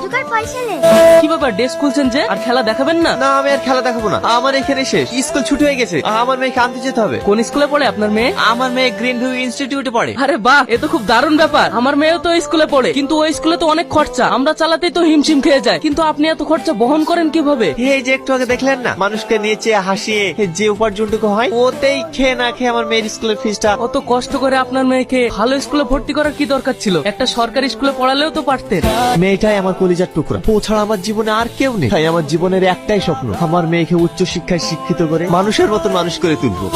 জোগাড় পয়সা নেই। কি ব্যাপার, ড্রেস খুলছেন যে? আর খেলা দেখাবেন না? না, আমি আর খেলা দেখাবো না, আমার এখানে শেষ। স্কুল ছুটি হয়ে গেছে, আমার মেয়েকে আনতে যেতে হবে। কোন স্কুলে পড়ে আপনার মেয়ে? আমার মেয়ে গ্রিন ভিউ ইনস্টিটিউটে পড়ে। আরে বাহ, এ তো খুব দারুণ ব্যাপার। আমার মেয়েও তো ওই স্কুলে পড়ে, কিন্তু ওই স্কুলে তো অনেক খরচা, আমরা চালাতেই তো হিমশিম খেয়ে যায়। কিন্তু আপনি এত খরচা বহন করেন কিভাবে? এই যে একটু আগে দেখলেন না, মানুষকে নিচে হাসিয়ে যে উপার্জনটুকু হয় ওতেই খেয়ে না খেয়ে আমার মেয়ের স্কুলের ফিসটা। অত কষ্ট করে আপনার মেয়েকে ভালো স্কুলে ভর্তি করার কি দরকার ছিল? একটা সরকারি স্কুলে পড়ালেও তো পারতেন। মেয়েটাই আমার কলিজার টুকরা, ও ছাড়া আমার জীবনে আর কেউ নেই। তাই আমার জীবনের একটাই স্বপ্ন, আমার মেয়েকে উচ্চ শিক্ষায় শিক্ষিত করে মানুষের মতন মানুষ করে তুলবো।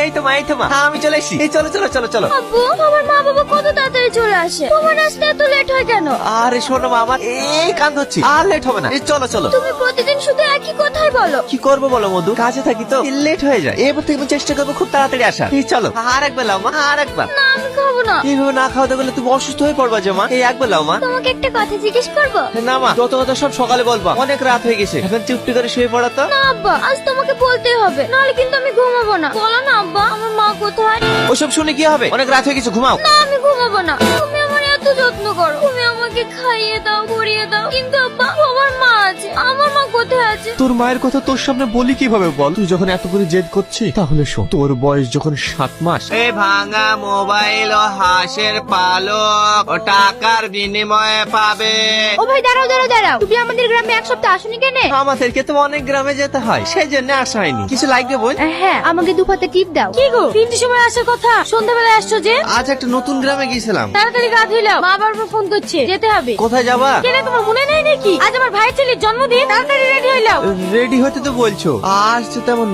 এই তো মা, এই তো মা, আমি চলে এসেছি। এই চলো চলো চলো চলো। আব্বু, আমার মা বাবা কত তাড়াতাড়ি চলে আসে, তোমার আসতে এত লেট হয় কেন? আরে শোনো মা, আমার এই কান হচ্ছে, আর লেট হবে না। এই চলো চলো। তুমি প্রতিদিন শুধু একই কথাই বলো। কি করবো বলো মধু, কাজে থাকি তো লেট হয়ে যায়। এবার থেকে আমি চেষ্টা করবো খুব তাড়াতাড়ি আসার। এই চলো, আর একবার লাও মা, আর একবার। না, আমি খাবো না। এইভাবে না খাওয়াতে গেলে তুমি অসুস্থ হয়ে পড়বা যে মা। এই একবার লাও মা। তোমাকে একটা কথা জিজ্ঞেস করবো? না মা, যত কথা সব সকালে বলবা, অনেক রাত হয়ে গেছে, এখন চুপটি করে শুয়ে পড়া তো। না আব্বা, আজ তোমাকে বলতেই হবে, নাহলে কিন্তু আমি ঘুমাবো না। বলো না আব্বা, আমার মা কোথায়? ওসব শুনে কি হবে, অনেক রাত হয়ে গেছে, ঘুমাও। না, আমি ঘুমাবো না। তুমি আমার এত যত্ন করো, তুমি আমাকে খাইয়ে দাও, পরিয়ে দাও, কিন্তু আব্বা আমার মা আছে, আমার মা কোথায় আছে? তোর মায়ের কথা তোর সামনে বলি কিভাবে বল? তুই যখন এত করে জেদ করছিস তাহলে শোন, তোর বয়স যখন 7 মাস, এই ভাঙা মোবাইল ও হাঁসের পালক ও টাকার বিনিময়ে পাবে। ও ভাই, দাঁড়াও দাঁড়াও দাঁড়াও, তুমি আমাদের গ্রামে এক সপ্তাহ আসনি কেন? আমাদেরকে তো অনেক গ্রামে যেতে হয়, সেই জন্য আসা হয়নি। কিছু লাগবে বোন? হ্যাঁ, আমাকে দুপাতে টিপ দাও। কি গো, 3টের সময় আসার কথা, সন্ধ্যাবেলায় আসছো যে? আজ একটা নতুন গ্রামে গিয়েছিলাম। তাড়াতাড়ি গা ধুইলাও, মা বারবার ফোন করছে, যেতে হবে। কোথায় যাবা? কেন, তোমার মনে নেই নাকি আজ আমার ভাইয়ের ছেলের জন্মদিন? তাড়াতাড়ি রেডি হইলাও। রেডি হতে তো বলছো, আজ তো তেমন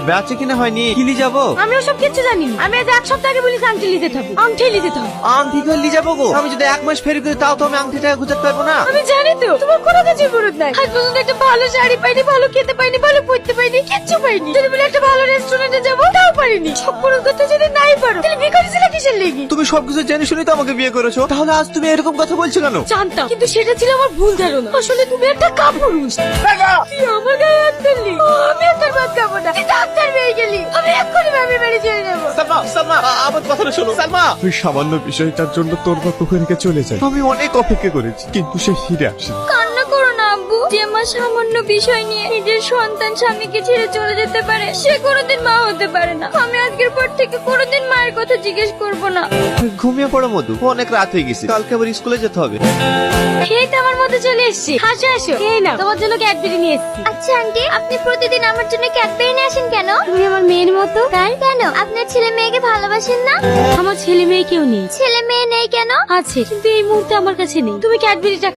বেচে কিনা হয়নি। কিলি যাবো? আমি ওসব কিছু জানি না। আমি আজ 1 সপ্তাহ আগে বলিস আংটি নিতে থাকবো, আংটি নিতে থাকবো। আংটি করলি যাবো গো? আমি যদি 1 মাস ফেরি করি তাও তো আমি আংটিটা গুজাতে পারবো না। আমি জানি তো, তোমার কোনো কাজে বরুদ নাই। আজ পর্যন্ত একটা ভালো শাড়ি পাইনি, ভালো খেতে পাইনি, ভালো পড়তে পাইনি, কিচ্ছু পাইনি। যদি বলে একটা ভালো রেস্টুরেন্টে যাবো, তাও পারিনি। সব পূরণ করতে যদি নাই পারো, তাহলে বিয়ে করেছিলে কিসের লেগে? তুমি সবকিছু জেনে শুনে তো আমাকে বিয়ে করেছো, তাহলে আজ তুমি এরকম কথা বলছো কেন? জানতাম, কিন্তু সেটা ছিল আমার ভুল ধারণা। আসলে তুমি একটা কাপুরুষ। তুই আমার গায়ে হাত তুললি, আমি আর তোর ভাত খাবো না। তুই ডাক্তার পেয়ে গেলি, আমি এক্ষুনি মামি বাড়ি ছেড়ে যাবো। সালমা, সালমা, আমার কথাটা শোনো। সালমা, তুই সামান্য বিষয়টার জন্য তোর বাপ তোকে রেখে চলে যায়। আমি অনেক অপেক্ষা করেছি, কিন্তু সে ফিরে আসেনি। কান্না করো না আব্বু। যে মা সামান্য বিষয় নিয়ে নিজের সন্তান স্বামীকে ছেড়ে চলে যেতে পারে, সে কোনোদিন মা হতে পারে না। আমি আজকের পর থেকে কোনোদিন মায়ের কথা জিজ্ঞেস করব না। ঘুমিয়ে পড়ো মধু, অনেক রাত হয়ে গেছে, কালকে আবার স্কুলে যেতে হবে। এই তো আমার মধ্যে চলে এসেছি। হাসো হাসো, এই নাও তোমার জন্য ক্যাডবেরি নিয়ে এসেছি। আচ্ছা আন্টি, আপনি প্রতিদিন আমার জন্য ক্যাডবেরি নিয়ে আসেন কেন? তুমি আমার মেয়ের মতো। তাই কেন? আপনার ছেলে মেয়েকে ভালোবাসেন না? আমার ছেলে মেয়ে কেউ নেই। ছেলে মেয়ে নেই কেন? আছে, কিন্তু এই মুহূর্তে আমার কাছে নেই। তুমি ক্যাডবেরিটা